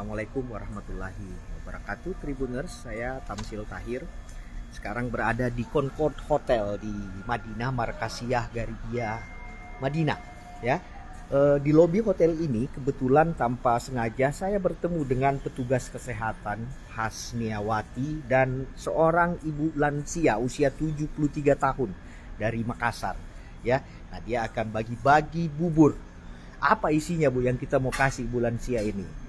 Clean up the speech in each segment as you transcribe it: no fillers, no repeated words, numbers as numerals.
Assalamualaikum warahmatullahi wabarakatuh Tribuners, saya Tamsil Tahir. Sekarang berada di Concord Hotel di Madinah, Markasiyah Garibia, Madinah ya. Di lobi hotel ini kebetulan tanpa sengaja saya bertemu dengan petugas kesehatan Hasniawati dan seorang ibu lansia usia 73 tahun dari Makassar ya. Nah, dia akan bagi-bagi bubur. Apa isinya Bu yang kita mau kasih ibu lansia ini?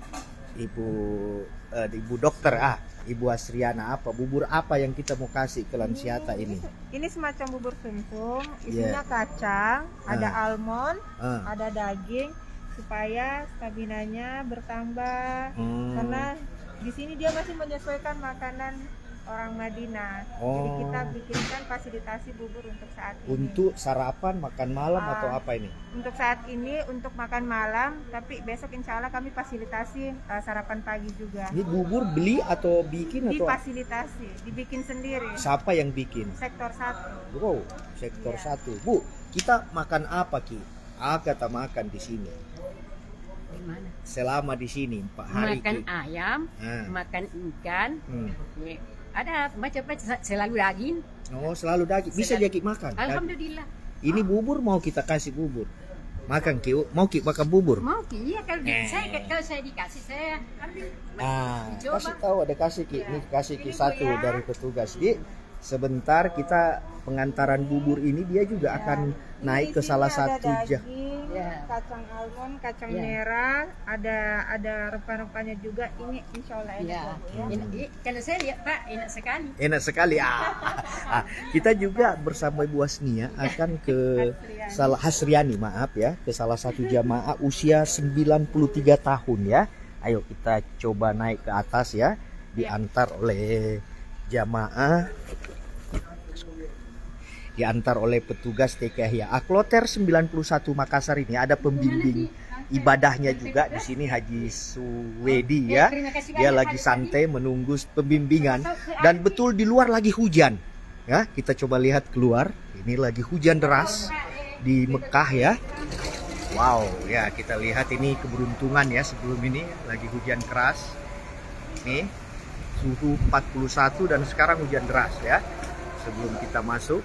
Ibu dokter Ibu Asriana, apa bubur apa yang kita mau kasih ke lansiata ini? Ini semacam bubur sumsum, isinya kacang, ada almond, ada daging supaya staminanya bertambah. Karena di sini dia masih menyesuaikan makanan orang Madinah. Jadi kita bikinkan fasilitasi bubur untuk saat ini. Untuk sarapan, makan malam atau apa ini? Untuk saat ini untuk makan malam, tapi besok insya Allah kami fasilitasi sarapan pagi juga. Ini bubur beli atau bikin atau? Difasilitasi, dibikin sendiri. Siapa yang bikin? Sektor 1. Bro, sektor 1. Bu, kita makan apa Ki? Kata makan di sini. Mana? Selama di sini 4 hari Makan Ki. ayam, makan ikan, ada macam-macam, selalu daging. Oh, selalu daging. Bisa dia Ki makan? Alhamdulillah. Ini bubur mau kita kasih bubur. Makan Ki, mau Ki makan bubur? Mau Ki, iya kalau saya dikasih saya ambil. Dicoba. Kasih tahu ada kasih Ki. Ini kasih Ki satu dari petugas. Di sebentar kita pengantaran bubur ini dia juga akan naik ke salah satu Kacang almond, kacang merah, ada rempah-rempahnya juga. Ini insya Allah enak ya. Kalau saya lihat Pak, enak sekali. Enak sekali. Kita juga bersama Ibu Asnia akan ke Hasriani, maaf ya, ke salah satu jamaah usia 93 tahun ya. Ayo kita coba naik ke atas ya, diantar oleh jamaah, diantar oleh petugas TKI Akloter 91 Makassar. Ini ada pembimbing ibadahnya juga di sini, Haji Suwedi ya. Dia lagi santai menunggu pembimbingan dan betul di luar lagi hujan. Ya, kita coba lihat keluar. Ini lagi hujan deras di Mekah ya. Wow, ya kita lihat ini keberuntungan ya, sebelum ini lagi hujan keras. Nih, suhu 41 dan sekarang hujan deras ya. Sebelum kita masuk.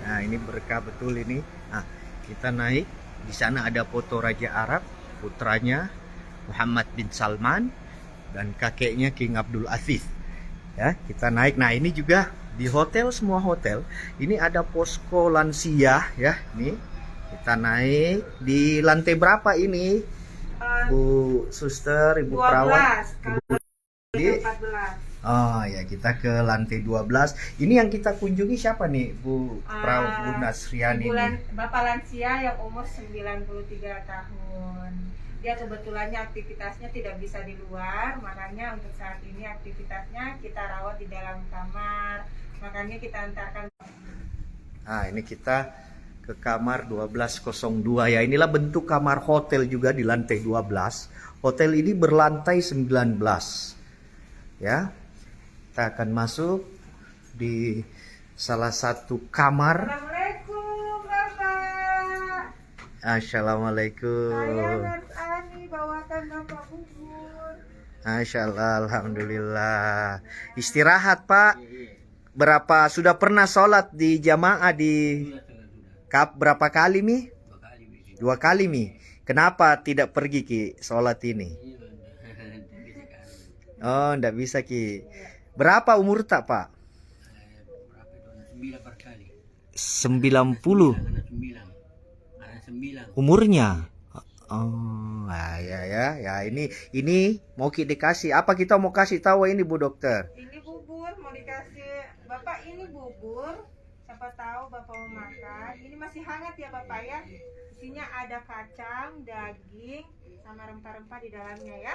Nah, ini berkah betul ini. Nah, kita naik. Di sana ada foto Raja Arab, putranya Muhammad bin Salman dan kakeknya King Abdul Aziz. Ya, kita naik. Nah, ini juga di hotel, semua hotel ini ada posko lansia ya. Nih, kita naik di lantai berapa ini? Bu Suster, Ibu 12, perawat, Ibu 14. Oh ya, kita ke lantai 12. Ini yang kita kunjungi siapa nih, Bu Perawat Bu Nasriani nih? Bapak lansia yang umur 93 tahun. Dia kebetulannya aktivitasnya tidak bisa di luar, makanya untuk saat ini aktivitasnya kita rawat di dalam kamar. Makanya kita antarkan. Nah, ini kita ke kamar 1202 ya. Inilah bentuk kamar hotel juga di lantai 12. Hotel ini berlantai 19. Ya. Kita akan masuk di salah satu kamar. Assalamualaikum Bapak. Assalamualaikum. Saya Nurse Ani bawakan Bapak bubur. Masyaallah, alhamdulillah. Istirahat Pak. Berapa sudah pernah sholat di jamaah di berapa kali Mi? 2 kali Mi. Kenapa tidak pergi Ki sholat ini? Oh, enggak bisa Ki. Berapa umur tak Pak? 90. Umurnya. Oh, ya. Ini mau kita dikasih. Apa kita mau kasih tahu ini Bu Dokter? Ini bubur mau dikasih Bapak, ini bubur. Siapa tahu Bapak mau makan. Ini masih hangat ya Bapak ya. Isinya ada kacang, daging, sama rempah-rempah di dalamnya ya.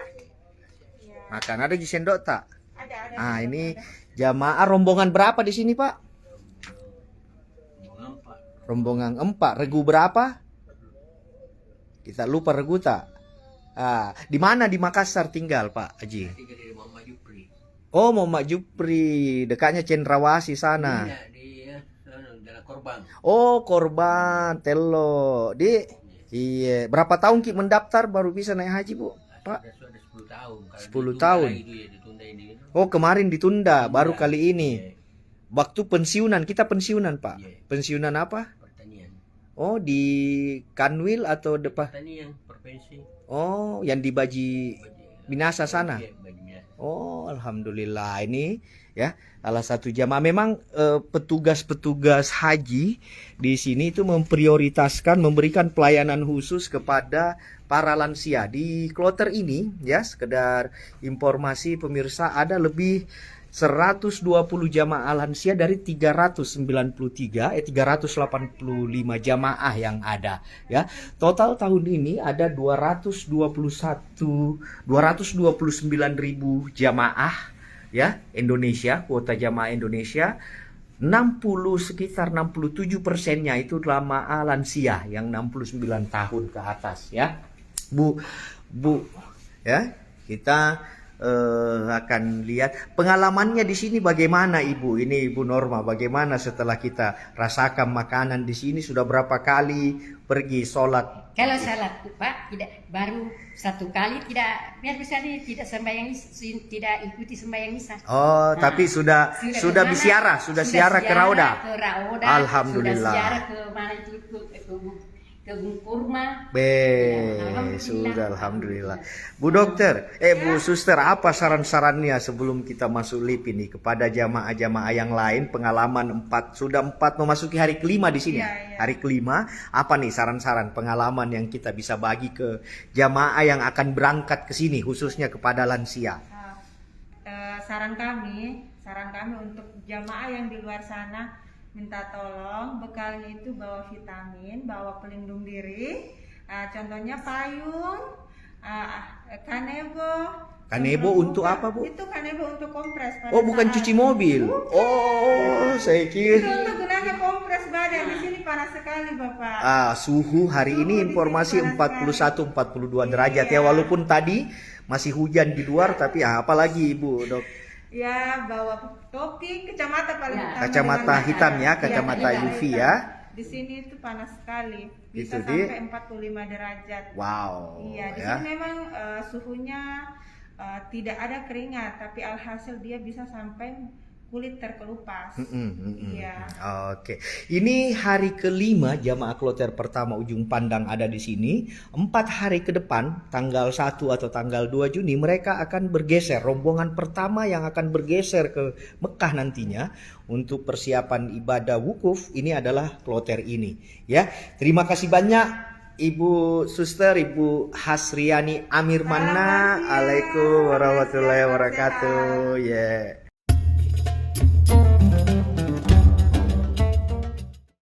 Makan ada di sendok tak? Ada. Ini jamaah rombongan berapa di sini Pak? Rombongan 4. Regu berapa? Kita lupa regu tak? Di mana di Makassar tinggal Pak Haji? Oh, Muhammad Jupri, dekatnya Cendrawasih sana. Oh, Korban, Telo. Iya, berapa tahun Ki mendaftar baru bisa naik haji Bu? Pak? Sudah 10 tahun. Kalau 10 ditunda tahun. lagi dia, ditunda ini. Oh, kemarin ditunda, baru Iya. kali ini. Iya. Waktu pensiunan, kita pensiunan, Pak. Iya. Pensiunan apa? Pertanian. Oh, di Kanwil atau depan? Pertanian, provinsi. Oh, yang di Baji Minasa sana. Iya, Baji Minasa. Oh, alhamdulillah, ini ya salah satu jamaah. Memang petugas-petugas haji di sini itu memprioritaskan memberikan pelayanan khusus kepada para lansia. Di kloter ini ya, sekedar informasi pemirsa, ada lebih 120 jamaah lansia dari 385 jamaah yang ada ya. Total tahun ini ada 229.000 jamaah ya Indonesia, kuota jamaah Indonesia. 67%-nya itu jamaah lansia yang 69 tahun ke atas ya. Bu ya, kita akan lihat pengalamannya di sini bagaimana Ibu. Ini Ibu Norma, bagaimana setelah kita rasakan makanan di sini, sudah berapa kali pergi sholat? Kalau salat Pak, tidak baru 1 kali, tidak biar bisa tidak sembahyang, tidak ikuti sembahyang misa. Oh, tapi sudah kemana? bersiarah, sudah siarah ke Rauda. Ke Rauda. Alhamdulillah. Sudah siarah ke mana itu ke Bung Kurma. Sudah alhamdulillah. Bu dokter, Bu suster, apa saran-sarannya sebelum kita masuk LIP ini kepada jamaah-jamaah yang lain, pengalaman sudah 4 memasuki hari kelima di sini. Iya. Hari kelima, apa nih saran-saran pengalaman yang kita bisa bagi ke jamaah yang akan berangkat ke sini, khususnya kepada lansia? Saran kami untuk jamaah yang di luar sana, minta tolong bekalnya itu bawa vitamin, bawa pelindung diri, contohnya payung, kanebo untuk apa, Bu? Itu kanebo untuk kompres pada Oh, bukan cuci mobil. Oh, saya itu kira. untuk gunanya kompres badan. Di sini panas sekali, Bapak. Suhu hari ini informasi 41-42 derajat ya, walaupun tadi masih hujan di luar, tapi apalagi Ibu Dok? Ya, bawa topi, kacamata paling utama. Kacamata hitam ya, kacamata UV ya. Di sini itu panas sekali, Gitu, bisa sampai 45 derajat. Wow. Iya, di ya. sini memang suhunya tidak ada keringat, tapi alhasil dia bisa sampai kulit terkelupas. Iya. Oke. Ini hari kelima jamaah kloter pertama ujung pandang ada di sini. 4 hari ke depan, tanggal 1 atau tanggal 2 Juni mereka akan bergeser. Rombongan pertama yang akan bergeser ke Mekah nantinya untuk persiapan ibadah wukuf ini adalah kloter ini. Ya, terima kasih banyak Ibu Suster, Ibu Hasriani Amirmana. Assalamualaikum warahmatullahi wabarakatuh. Yeah.